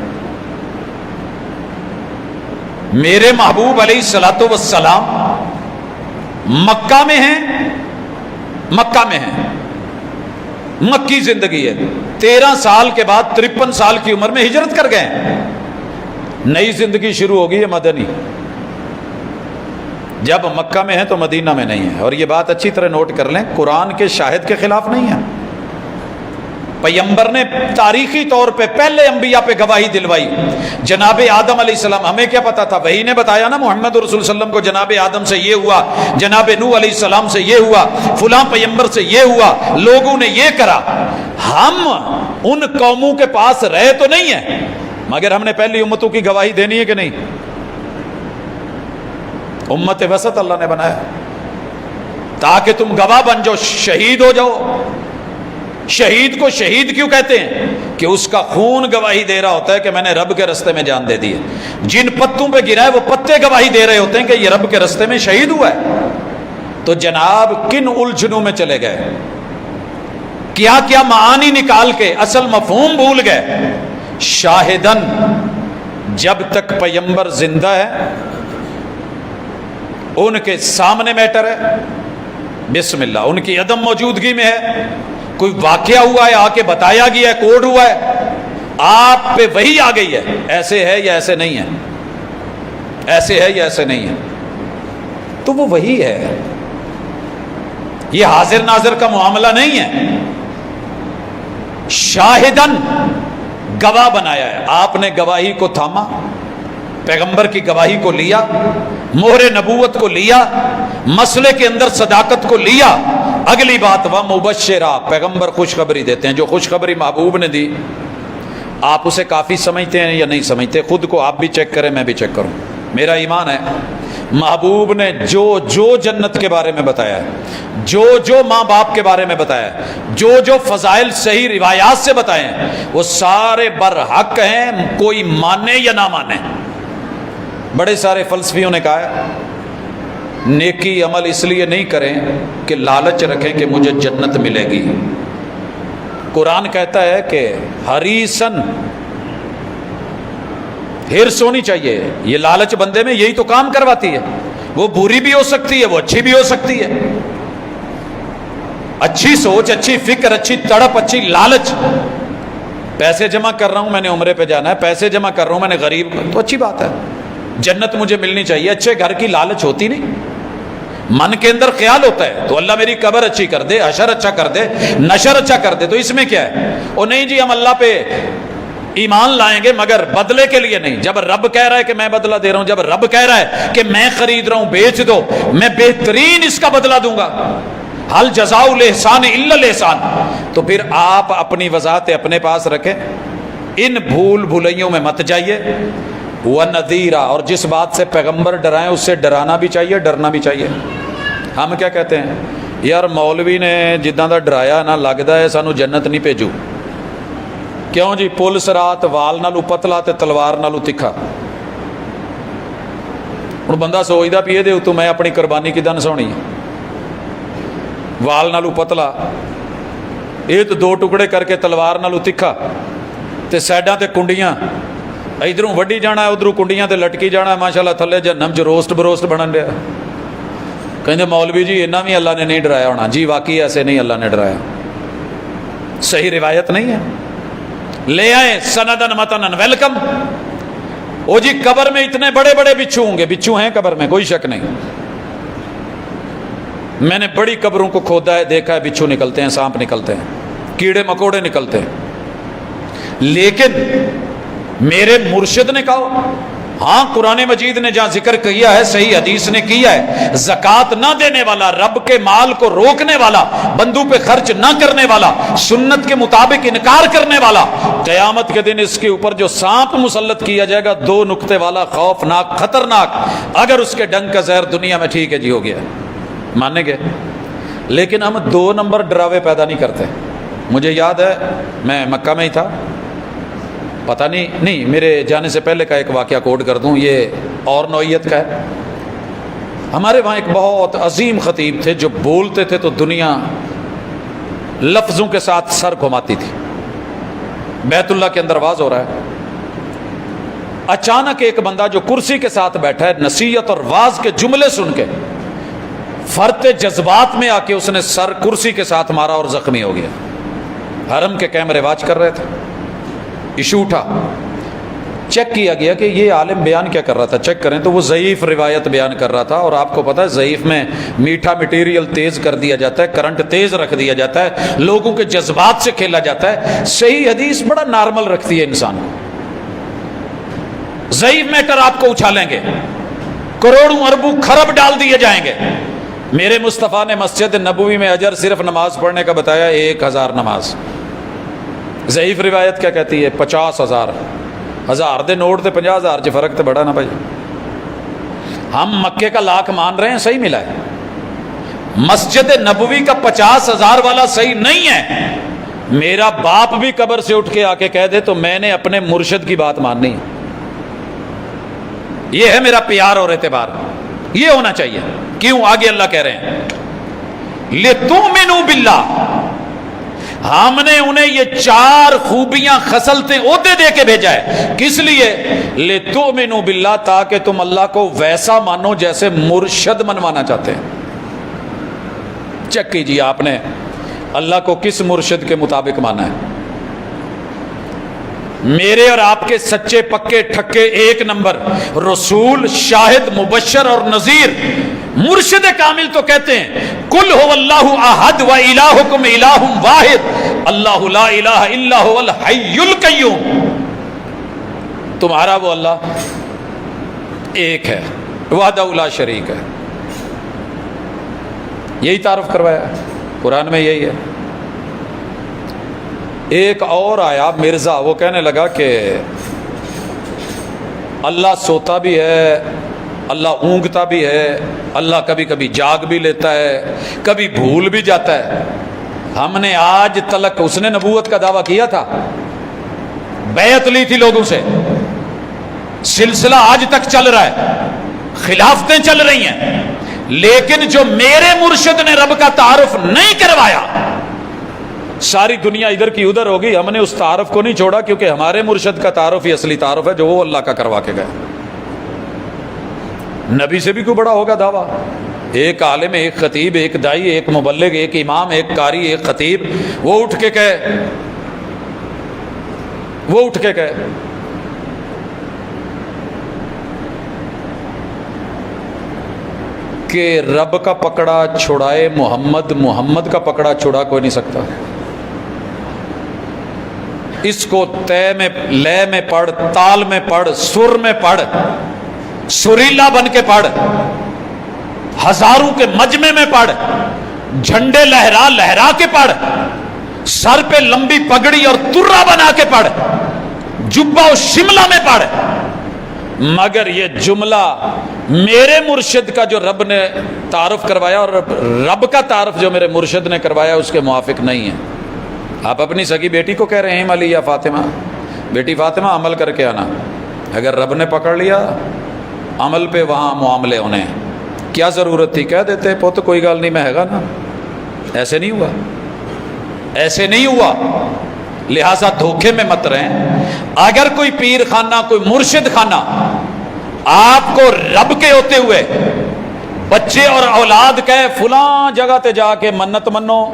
میرے محبوب علیہ الصلوۃ والسلام مکہ میں ہیں، مکہ میں ہیں، مکی زندگی ہے، 13 سال کے بعد 53 سال کی عمر میں ہجرت کر گئے، نئی زندگی شروع ہوگی ہے مدنی۔ جب مکہ میں ہیں تو مدینہ میں نہیں ہے، اور یہ بات اچھی طرح نوٹ کر لیں، قرآن کے شاہد کے خلاف نہیں ہے۔ پیغمبر نے تاریخی طور پہ پہلے انبیاء پہ گواہی دلوائی۔ جناب آدم علیہ السلام، ہمیں کیا پتا تھا؟ وحی نے بتایا نا محمد رسول صلی اللہ علیہ وسلم کو، جناب آدم سے یہ ہوا، جناب نوح علیہ السلام سے یہ ہوا، فلاں پیغمبر سے یہ ہوا، لوگوں نے یہ کرا۔ ہم ان قوموں کے پاس رہے تو نہیں ہیں، مگر ہم نے پہلی امتوں کی گواہی دینی ہے کہ نہیں؟ امت وسط اللہ نے بنایا تاکہ تم گواہ بن جاؤ، شہید ہو جاؤ۔ شہید کو شہید کیوں کہتے ہیں؟ کہ اس کا خون گواہی دے رہا ہوتا ہے کہ میں نے رب کے رستے میں جان دے دی ہے۔ جن پتوں پہ گرا ہے وہ پتے گواہی دے رہے ہوتے ہیں کہ یہ رب کے رستے میں شہید ہوا ہے۔ تو جناب کن الجھنوں میں چلے گئے، کیا کیا معانی نکال کے اصل مفہوم بھول گئے۔ شاہدن، جب تک پیغمبر زندہ ہے ان کے سامنے میٹر ہے، بسم اللہ، ان کی عدم موجودگی میں ہے، کوئی واقعہ ہوا ہے آ کے بتایا گیا ہے، کوڈ ہوا ہے، آپ پہ وہی آ گئی ہے، ایسے ہے یا ایسے نہیں ہے، ایسے ہے یا ایسے نہیں ہے، تو وہ وہی ہے۔ یہ حاضر ناظر کا معاملہ نہیں ہے۔ شاہدن، گواہ بنایا ہے، آپ نے گواہی کو تھاما، پیغمبر کی گواہی کو لیا، مہر نبوت کو لیا، مسئلے کے اندر صداقت کو لیا۔ اگلی بات وہ مبشرہ، پیغمبر خوشخبری دیتے ہیں، جو خوشخبری محبوب نے دی آپ اسے کافی سمجھتے ہیں یا نہیں سمجھتے؟ خود کو آپ بھی چیک کریں، میں بھی چیک کروں۔ میرا ایمان ہے محبوب نے جو جو جنت کے بارے میں بتایا ہے، جو جو ماں باپ کے بارے میں بتایا ہے، جو جو فضائل صحیح روایات سے بتائے ہیں، وہ سارے برحق ہیں، کوئی مانے یا نہ مانے۔ بڑے سارے فلسفیوں نے کہا ہے نیکی عمل اس لیے نہیں کریں کہ لالچ رکھیں کہ مجھے جنت ملے گی۔ قرآن کہتا ہے کہ حریصن، ہرس ہونی چاہیے، یہ لالچ بندے میں یہی تو کام کرواتی ہے۔ وہ بری بھی ہو سکتی ہے، وہ اچھی بھی ہو سکتی ہے۔ اچھی سوچ، اچھی فکر، اچھی تڑپ، اچھی لالچ، پیسے جمع کر رہا ہوں میں نے عمرے پہ جانا ہے، پیسے جمع کر رہا ہوں میں نے غریب، تو اچھی بات ہے، جنت مجھے ملنی چاہیے۔ اچھے گھر کی لالچ ہوتی نہیں، من کے اندر خیال ہوتا ہے تو اللہ میری قبر اچھی کر دے، حشر اچھا کر دے، نشر اچھا کر دے، تو اس میں کیا ہے؟ اور نہیں جی ہم اللہ پہ ایمان لائیں گے مگر بدلے کے لیے نہیں۔ جب رب کہہ رہا ہے کہ میں بدلہ دے رہا ہوں، جب رب کہہ رہا ہے کہ میں خرید رہا ہوں، بیچ دو، میں بہترین اس کا بدلہ دوں گا، حل جزاء الاحسان الا الاحسان، تو پھر آپ اپنی وضاحت اپنے پاس رکھیں، ان بھول بھلائیوں میں مت جائیے۔ وَنَذِيرًا، اور جس بات سے پیغمبر ڈرائیں اس سے ڈرانا بھی چاہیے، ڈرنا بھی چاہیے۔ ہم کیا کہتے ہیں یار مولوی نے جداں دا ڈرایا نا، لگتا ہے سانو جنت نہیں بھیجو۔ کیوں جی؟ پل سرات وال نالو پتلا تے تلوار نالو تکھا۔ ہن بندہ سوچدا پی دے اتوں میں اپنی قربانی کداں نساونی ہے؟ وال نالو پتلا، یہ تو دو ٹکڑے کر کے تلوار نالو تکھا، تے سائڈاں تے کنڈیاں، ادھروں وڈی جانا ہے، ادھروں کنڈیاں تے لٹکی جانا ہے، ماشاءاللہ تھلے جہنم چ روسٹ بروسٹ بنن رہا۔ کہندے مولوی جی اتنا بھی اللہ نے نہیں ڈرایا ہونا۔ جی واقعی ایسے نہیں اللہ نے ڈرایا، صحیح روایت نہیں ہے۔ لے آئے سندن متنن، ویلکم۔ او جی قبر میں اتنے بڑے بڑے بچھو ہوں گے، بچھو ہیں قبر میں، کوئی شک نہیں۔ میں نے بڑی قبروں کو کھودا ہے، دیکھا ہے، بچھو نکلتے ہیں، سانپ نکلتے ہیں، کیڑے مکوڑے نکلتے ہیں، لیکن میرے مرشد نے کہا، ہاں قرآن مجید نے جہاں ذکر کیا ہے، صحیح حدیث نے کیا ہے، زکوٰۃ نہ دینے والا، رب کے مال کو روکنے والا، بندوں پہ خرچ نہ کرنے والا، سنت کے مطابق انکار کرنے والا، قیامت کے دن اس کے اوپر جو سانپ مسلط کیا جائے گا، 2 نقطے والا، خوفناک، خطرناک، اگر اس کے ڈنگ کا زہر دنیا میں ٹھیک ہے جی ہو گیا، مانیں گے؟ لیکن ہم 2 نمبر ڈراوے پیدا نہیں کرتے۔ مجھے یاد ہے میں مکہ میں ہی تھا، پتہ نہیں میرے جانے سے پہلے کا ایک واقعہ کوٹ کر دوں، یہ اور نوعیت کا ہے۔ ہمارے وہاں ایک بہت عظیم خطیب تھے جو بولتے تھے تو دنیا لفظوں کے ساتھ سر گھماتی تھی۔ بیت اللہ کے اندر واز ہو رہا ہے، اچانک ایک بندہ جو کرسی کے ساتھ بیٹھا ہے، نصیحت اور واز کے جملے سن کے فرط جذبات میں آ کے اس نے سر کرسی کے ساتھ مارا اور زخمی ہو گیا۔ حرم کے کیمرے واچ کر رہے تھے، ایشو اٹھا، چیک کیا گیا کہ یہ عالم بیان کیا کر رہا تھا، چیک کریں تو وہ ضعیف روایت بیان کر رہا تھا، اور آپ کو پتہ ہے ضعیف میں میٹھا مٹیریل تیز کر دیا جاتا ہے، کرنٹ تیز رکھ دیا جاتا ہے، لوگوں کے جذبات سے کھیلا جاتا ہے۔ صحیح حدیث بڑا نارمل رکھتی ہے انسان، ضعیف میٹر آپ کو اچھالیں گے، کروڑوں اربوں خرب ڈال دیے جائیں گے۔ میرے مصطفیٰ نے مسجد نبوی میں اجر صرف نماز پڑھنے کا بتایا 1000 نماز، ضعیف روایت کیا کہتی ہے؟ 50,000 ہزار دے نوٹ تے 50,000 چ فرق تے بڑا نا بھائی. ہم مکے کا لاکھ مان رہے ہیں، صحیح ملا ہے. مسجد نبوی کا 50,000 والا صحیح نہیں ہے. میرا باپ بھی قبر سے اٹھ کے آ کے کہہ دے تو میں نے اپنے مرشد کی بات ماننی ہے. یہ ہے میرا پیار اور اعتبار، یہ ہونا چاہیے. کیوں؟ آگے اللہ کہہ رہے ہیں لِتُؤْمِنُوا بِاللَّهِ، ہم نے انہیں یہ 4 خوبیاں، خصلتیں، عہدے دے کے بھیجا ہے. کس لیے؟ لِتُؤْمِنُوا بِاللَّهِ، تاکہ تم اللہ کو ویسا مانو جیسے مرشد منوانا چاہتے ہیں. چیک کیجیے آپ نے اللہ کو کس مرشد کے مطابق مانا ہے. میرے اور آپ کے سچے پکے ٹھکے 1 نمبر رسول، شاہد، مبشر اور نذیر، مرشد کامل تو کہتے ہیں قل هو اللہ احد و الہکم الہ واحد اللہ لا الہ الا هو الحی القیوم. تمہارا وہ اللہ ایک ہے، وحدہ لا شریک ہے. یہی تعارف کروایا ہے قرآن میں، یہی ہے. ایک اور آیا مرزا، وہ کہنے لگا کہ اللہ سوتا بھی ہے، اللہ اونگتا بھی ہے، اللہ کبھی کبھی جاگ بھی لیتا ہے، کبھی بھول بھی جاتا ہے. ہم نے آج تلک، اس نے نبوت کا دعویٰ کیا تھا، بیعت لی تھی لوگوں سے، سلسلہ آج تک چل رہا ہے، خلافتیں چل رہی ہیں، لیکن جو میرے مرشد نے رب کا تعارف نہیں کروایا، ساری دنیا ادھر کی ادھر ہوگی. ہم نے اس تعارف کو نہیں چھوڑا، کیونکہ ہمارے مرشد کا تعارف ہی اصلی تعارف ہے جو وہ اللہ کا کروا کے گئے. نبی سے بھی کوئی بڑا ہوگا دعویٰ. ایک عالم، ایک خطیب، ایک دائی، ایک مبلغ، ایک امام، ایک قاری، ایک خطیب، وہ اٹھ کے کہے کہ رب کا پکڑا چھڑائے محمد، محمد کا پکڑا چھڑا کوئی نہیں سکتا. اس کو تے میں، لے میں پڑھ، تال میں پڑھ، سر میں پڑھ، سریلا بن کے پڑھ، ہزاروں کے مجمع میں پڑھ، جھنڈے لہرا لہرا کے پڑھ، سر پہ لمبی پگڑی اور ترا بنا کے پڑھ، جبہ و شملہ میں پڑھ، مگر یہ جملہ میرے مرشد کا جو رب نے تعارف کروایا اور رب کا تعارف جو میرے مرشد نے کروایا اس کے موافق نہیں ہے. آپ اپنی سگی بیٹی کو کہہ رہے ہیں علی یا فاطمہ، بیٹی فاطمہ عمل کر کے آنا. اگر رب نے پکڑ لیا عمل پہ وہاں معاملے ہونے، کیا ضرورت تھی؟ کہہ دیتے پوت کوئی گل نہیں، میں ہے گا نا. ایسے نہیں ہوا، ایسے نہیں ہوا. لہٰذا دھوکے میں مت رہیں. اگر کوئی پیر خانہ، کوئی مرشد خانہ آپ کو رب کے ہوتے ہوئے بچے اور اولاد کہے فلاں جگہ تے جا کے منت منو،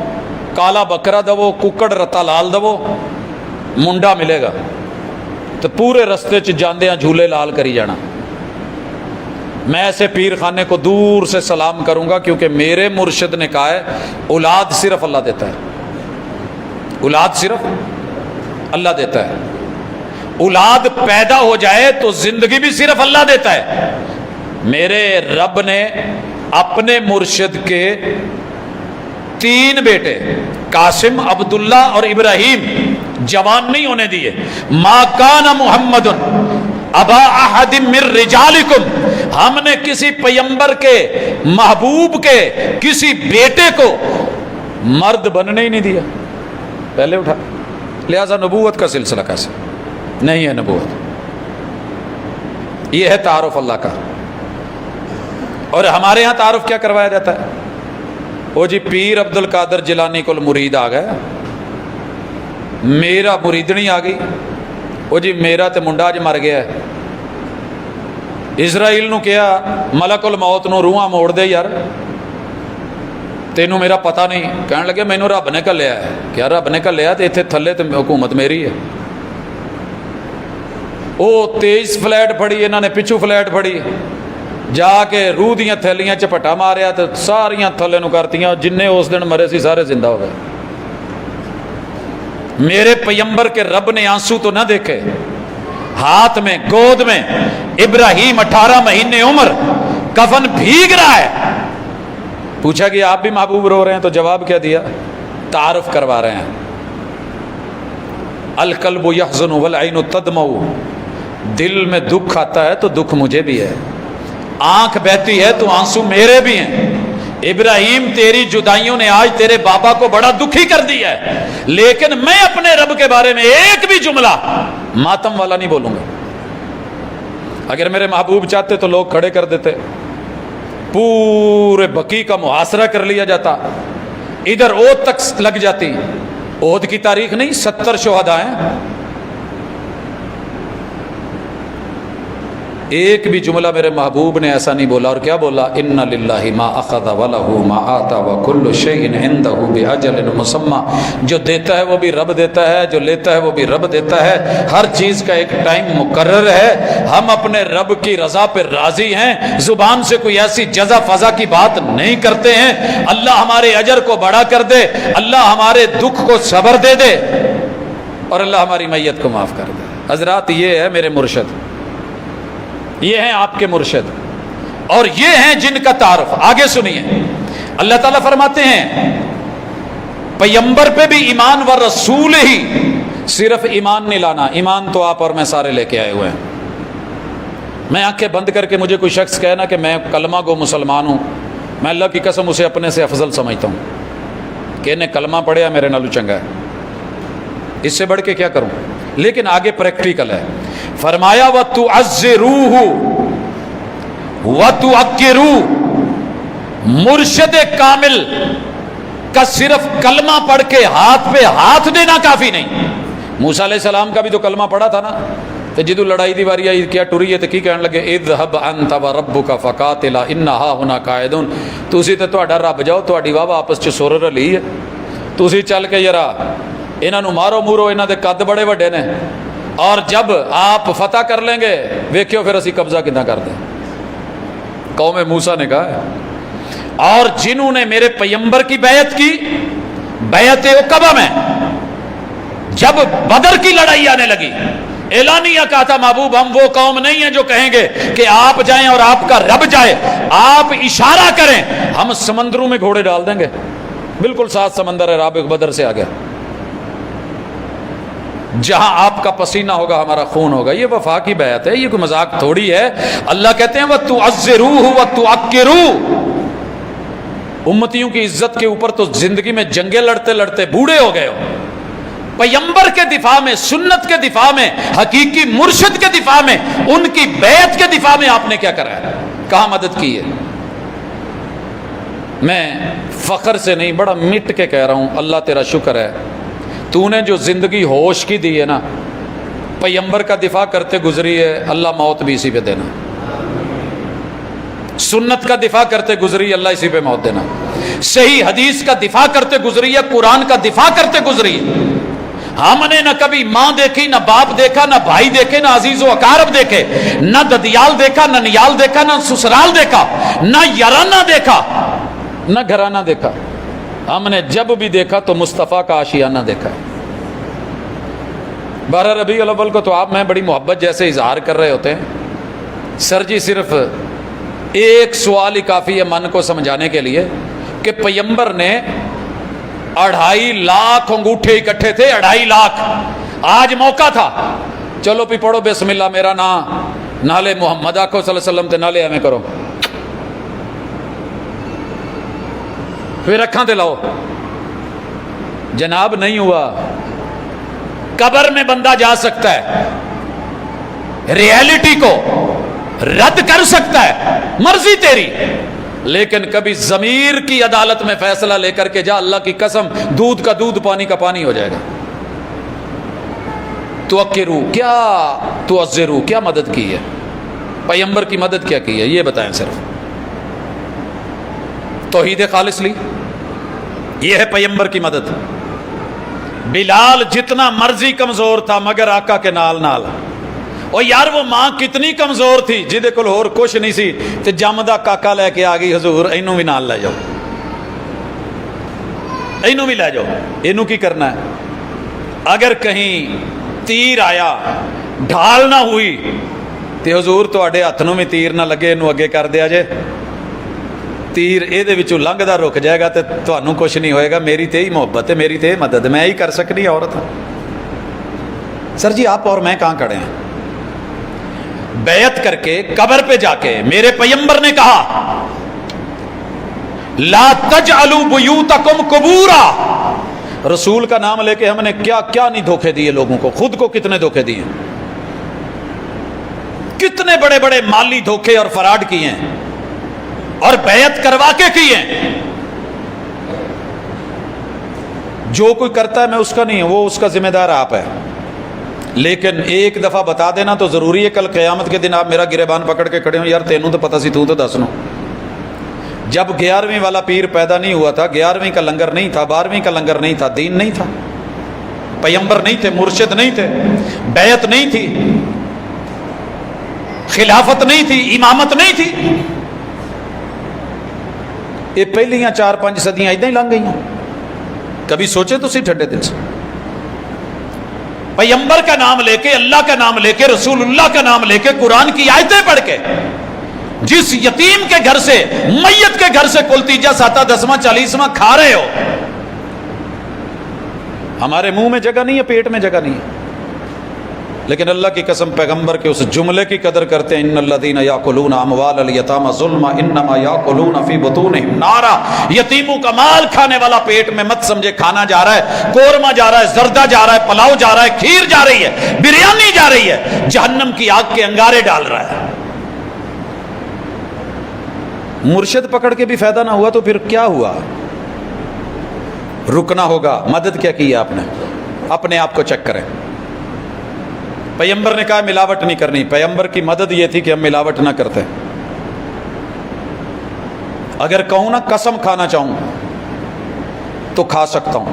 کالا بکرا دو، ککڑ رتا لال دو، منڈا ملے گا، تو پورے رستے چ جاندیاں جھولے لال کری جانا. میں ایسے پیر خانے کو دور سے سلام کروں گا، کیونکہ میرے مرشد نے کہا ہے اولاد صرف اللہ دیتا ہے، اولاد صرف اللہ دیتا ہے. اولاد پیدا ہو جائے تو زندگی بھی صرف اللہ دیتا ہے. میرے رب نے اپنے مرشد کے 3 بیٹے قاسم، عبداللہ اور ابراہیم جوان نہیں ہونے دیے. ما کان محمد ابا احد من رجالکم، ہم نے کسی پیمبر کے، محبوب کے کسی بیٹے کو مرد بننے ہی نہیں دیا. پہلے اٹھا. لہذا نبوت کا سلسلہ کیسے نہیں ہے؟ نبوت یہ ہے تعارف اللہ کا. اور ہمارے ہاں تعارف کیا کروایا جاتا ہے؟ وہ جی پیر عبد القادر جیلانی کو مرید آ گیا، میرا مریدنی آ گئی. وہ جی میرا تے منڈا اج مر گیا ہے. اسرائیل نو کیا ملک الموت نو روحاں موڑ دے یار، تینوں میرا پتہ نہیں. کہنے لگے مینوں رب نے گھلیا ہے. کیا رب نے گھلیا؟ تے اتنے تھلے تے حکومت میری ہے. وہ 23 فلیٹ پھڑی، انہوں نے پچھو فلیٹ پھڑی، جا کے روح دیاں تھیلیاں چپٹا ماریا تو ساریاں تھلے نو کرتیاں. جن اس دن مرے سی سارے زندہ ہو گئے. میرے پیمبر کے رب نے آنسو تو نہ دیکھے. ہاتھ میں، گود میں ابراہیم 18 مہینے عمر، کفن بھیگ رہا ہے. پوچھا کہ آپ بھی محبوب رو رہے ہیں؟ تو جواب کیا دیا؟ تعارف کروا رہے ہیں. القلب یحزن والعین تدمع، دل میں دکھ آتا ہے تو دکھ مجھے بھی ہے، آنکھ بہتی ہے تو آنسو میرے بھی ہیں۔ ابراہیم تیری جدائیوں نے آج تیرے بابا کو بڑا دکھی کر دیا ہے، لیکن میں اپنے رب کے بارے میں ایک بھی جملہ ماتم والا نہیں بولوں گا۔ اگر میرے محبوب چاہتے تو لوگ کھڑے کر دیتے، پورے بقی کا محاصرہ کر لیا جاتا، ادھر اود تک لگ جاتی۔ اود کی تاریخ نہیں، 70 شہداء ہیں، ایک بھی جملہ میرے محبوب نے ایسا نہیں بولا۔ اور کیا بولا؟ ان للہ ما اخذ ولہ ما آتا وکل شیء عندہ باجل مسمی، جو دیتا ہے وہ بھی رب دیتا ہے، جو لیتا ہے وہ بھی رب دیتا ہے، ہر چیز کا ایک ٹائم مقرر ہے۔ ہم اپنے رب کی رضا پہ راضی ہیں، زبان سے کوئی ایسی جزا فضا کی بات نہیں کرتے ہیں۔ اللہ ہمارے اجر کو بڑا کر دے، اللہ ہمارے دکھ کو صبر دے دے، اور اللہ ہماری میت کو معاف کر دے۔ حضرات یہ ہے میرے مرشد، یہ ہیں آپ کے مرشد، اور یہ ہیں جن کا تعارف۔ آگے سنیے، اللہ تعالیٰ فرماتے ہیں پیغمبر پہ بھی ایمان و رسول ہی، صرف ایمان نہیں لانا، ایمان تو آپ اور میں سارے لے کے آئے ہوئے ہیں۔ میں آنکھیں بند کر کے مجھے کوئی شخص کہنا کہ میں کلمہ گو مسلمان ہوں، میں اللہ کی قسم اسے اپنے سے افضل سمجھتا ہوں کہ انہیں کلمہ پڑھیا میرے نالو چنگا ہے، اس سے بڑھ کے کیا کروں۔ لیکن آگے پریکٹیکل ہے، فرمایا وَتُعَزِّرُوهُ وَتُعَكِّرُوهُ، مرشد کامل کا صرف کلمہ پڑھ کے ہاتھ پہ ہاتھ دینا کافی نہیں۔ موسیٰ علیہ السلام کا بھی تو کلمہ پڑھا تھا نا، تو جدو لڑائی دی واری آئی کیا ٹری ہے تو کی کہنے لگے اذهب انت وربك فقاتلا ان هاهنا قاعدون، تسی تے تہاڈا رب جاؤ، تہاڈی واہ آپس چ سر رلی ہے، تسی چل کے یرا انہاں نو مارو مورو، انہاں دے قد بڑے وڈے نے، اور جب آپ فتح کر لیں گے ویکھیو پھر اسی قبضہ کداں کر دیں۔ قوم موسیٰ نے کہا ہے، اور جنہوں نے میرے پیغمبر کی بیعت کی، بیعت عقبہ میں جب بدر کی لڑائی آنے لگی، اعلانیہ کہا تھا محبوب ہم وہ قوم نہیں ہیں جو کہیں گے کہ آپ جائیں اور آپ کا رب جائے، آپ اشارہ کریں ہم سمندروں میں گھوڑے ڈال دیں گے۔ بالکل ساتھ سمندر ہے، رابق بدر سے آ گیا، جہاں آپ کا پسینہ ہوگا ہمارا خون ہوگا۔ یہ وفا کی بیعت ہے، یہ کوئی مذاق تھوڑی ہے۔ اللہ کہتے ہیں وَتُعَزِّرُوهُ وَتُعَكِّرُوهُ، امتیوں کی عزت کے اوپر تو زندگی میں جنگیں لڑتے لڑتے بوڑھے ہو گئے ہو، پیغمبر کے دفاع میں، سنت کے دفاع میں، حقیقی مرشد کے دفاع میں، ان کی بیعت کے دفاع میں آپ نے کیا کرا ہے، کہاں مدد کی ہے؟ میں فخر سے نہیں، بڑا مٹ کے کہہ رہا ہوں، اللہ تیرا شکر ہے تو نے جو زندگی ہوش کی دی ہے نا، پیغمبر کا دفاع کرتے گزری ہے، اللہ موت بھی اسی پہ دینا، سنت کا دفاع کرتے گزری، اللہ اسی پہ موت دینا، صحیح حدیث کا دفاع کرتے گزری ہے، قرآن کا دفاع کرتے گزری ہے۔ ہم نے نہ کبھی ماں دیکھی، نہ باپ دیکھا، نہ بھائی دیکھے، نہ عزیز و اقارب دیکھے، نہ ددیال دیکھا، نہ نیال دیکھا، نہ سسرال دیکھا، نہ یارانہ دیکھا، نہ گھرانہ دیکھا۔ ہم نے جب بھی دیکھا تو مصطفیٰ کا آشیانہ دیکھا۔ 12 ربیع الاول کو تو آپ میں بڑی محبت جیسے اظہار کر رہے ہوتے ہیں، سر جی صرف ایک سوال ہی کافی ہے من کو سمجھانے کے لیے کہ پیغمبر نے 2.5 لاکھ انگوٹھے اکٹھے تھے، 2.5 لاکھ۔ آج موقع تھا، چلو پی پڑھو بسم اللہ میرا نام، نالے محمد آکھو صلی اللہ علیہ وسلم تے نالے ہمیں کرو، پھر اکھاں تے لاؤ۔ جناب نہیں ہوا، قبر میں بندہ جا سکتا ہے، ریالٹی کو رد کر سکتا ہے، مرضی تیری، لیکن کبھی ضمیر کی عدالت میں فیصلہ لے کر کے جا، اللہ کی قسم دودھ کا دودھ پانی کا پانی ہو جائے گا۔ توقرو کیا، تعذرو کیا مدد کی ہے، پیغمبر کی مدد کیا کی ہے، یہ بتائیں صرف۔ توحید خالص لی، یہ ہے پیغمبر کی مدد۔ بلال جتنا مرضی کمزور تھا مگر آقا کے نال نال، اور یار وہ ماں کتنی کمزور تھی جہدے کول ہور کچھ نہیں سی تے جمدا کاکا لے کے آ گئی حضور، اینو بھی نال لے جاؤ، اینو بھی لے جاؤ، اینو کی کرنا ہے؟ اگر کہیں تیر آیا ڈھال نہ ہوئی تے حضور تواڈے ہاتھ نوں بھی تیر نہ لگے، اینو اگے کر دیا جے، تیر یہ وچوں لنگدا رک جائے گا تے تانوں کچھ نہیں ہوئے گا۔ میری تے ہی محبت ہے، میری تے مدد، میں ہی کر سکنی عورت۔ سر جی آپ اور میں کہاں کھڑے ہیں؟ بیعت کر کے قبر پہ جا کے میرے پیغمبر نے کہا لا تجعلوا بیوتکم قبورا. رسول کا نام لے کے ہم نے کیا کیا نہیں دھوکے دیے لوگوں کو، خود کو کتنے دھوکے دیے، کتنے بڑے بڑے مالی دھوکے اور فراڈ کیے ہیں، اور بیعت کروا کے کیے ہیں. جو کوئی کرتا ہے میں اس کا نہیں ہوں، وہ اس کا ذمہ دار آپ ہے، لیکن ایک دفعہ بتا دینا تو ضروری ہے کل قیامت کے دن آپ میرا گریبان پکڑ کے کھڑے ہوں، یار تینوں تو پتہ سی، تو دس نو. جب 11ویں والا پیر پیدا نہیں ہوا تھا، 11ویں کا لنگر نہیں تھا، 12ویں کا لنگر نہیں تھا، دین نہیں تھا، پیغمبر نہیں تھے، مرشد نہیں تھے، بیعت نہیں تھی، خلافت نہیں تھی، امامت نہیں تھی. یہ پہلیاں 4-5 صدیاں ادھر ہی لنگ گئی ہیں. کبھی سوچے تو سی ٹھنڈے دل سے، پیغمبر کا نام لے کے، اللہ کا نام لے کے، رسول اللہ کا نام لے کے، قرآن کی آیتیں پڑھ کے، جس یتیم کے گھر سے، میت کے گھر سے کل تیجا ساتا 10واں 40واں کھا رہے ہو. ہمارے منہ میں جگہ نہیں ہے، پیٹ میں جگہ نہیں ہے، لیکن اللہ کی قسم پیغمبر کے اس جملے کی قدر کرتے ہیں ان الذین یاکلون اموال الیتامی ظلما انما یاکلون فی بطونہم نارا. یتیموں کا مال کھانے والا پیٹ میں مت سمجھے کھانا جا رہا ہے، قورمہ جا رہا ہے، زردہ جا رہا ہے، پلاؤ جا رہا ہے، کھیر جا رہی ہے، بریانی جا رہی ہے، جہنم کی آگ کے انگارے ڈال رہا ہے. مرشد پکڑ کے بھی فائدہ نہ ہوا تو پھر کیا ہوا؟ رکنا ہوگا. مدد کیا کی آپ نے؟ اپنے آپ کو چیک کریں. پیغمبر نے کہا ملاوٹ نہیں کرنی، پیغمبر کی مدد یہ تھی کہ ہم ملاوٹ نہ کرتے. اگر کہوں نا قسم کھانا چاہوں تو کھا سکتا ہوں،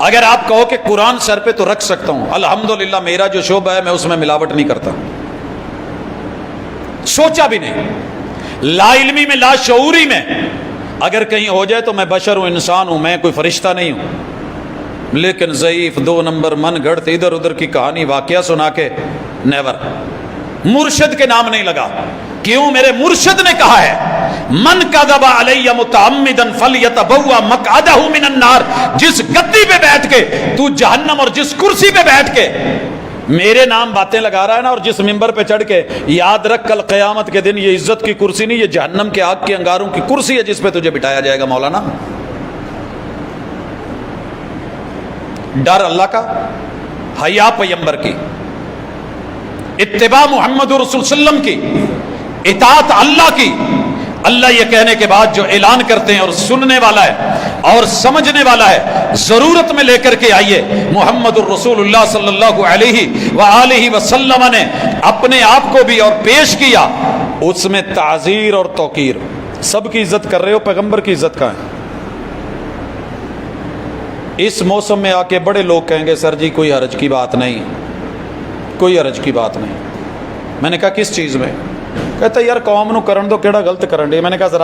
اگر آپ کہو کہ قرآن سر پہ تو رکھ سکتا ہوں. الحمدللہ میرا جو شعبہ ہے میں اس میں ملاوٹ نہیں کرتا، سوچا بھی نہیں. لا علمی میں، لا شعوری میں اگر کہیں ہو جائے تو میں بشر ہوں، انسان ہوں، میں کوئی فرشتہ نہیں ہوں. لیکن ضعیف 2 نمبر من گھڑت ادھر ادھر کی کہانی واقعہ سنا کے نیور. مرشد کے نام نہیں لگا. کیوں؟ میرے مرشد نے کہا ہے من کذب علی متعمدا فلیتبوأ مقعدہ من النار. جس گدی پہ بیٹھ کے تو جہنم، اور جس کرسی پہ بیٹھ کے میرے نام باتیں لگا رہا ہے نا، اور جس ممبر پہ چڑھ کے، یاد رکھ کل قیامت کے دن یہ عزت کی کرسی نہیں، یہ جہنم کے آگ کے انگاروں کی کرسی ہے جس پہ تجھے بٹھایا جائے گا. مولانا ڈر اللہ کا، حیا پیغمبر کی، اتباع محمد رسول صلی اللہ علیہ وسلم کی، اطاعت اللہ کی. اللہ یہ کہنے کے بعد جو اعلان کرتے ہیں اور سننے والا ہے اور سمجھنے والا ہے، ضرورت میں لے کر کے آئیے. محمد الرسول اللہ صلی اللہ علیہ وآلہ وسلم نے اپنے آپ کو بھی اور پیش کیا، اس میں تعزیر اور توقیر. سب کی عزت کر رہے ہو، پیغمبر کی عزت کہاں ہے؟ اس موسم میں آ کے بڑے لوگ کہیں گے سر جی کوئی حرج کی بات نہیں، کوئی حرج کی بات نہیں. میں نے کہا کس چیز میں؟ کہتا یار قوم نو کرن دو، کیڑا غلط کرن دے. میں نے کہا ذرا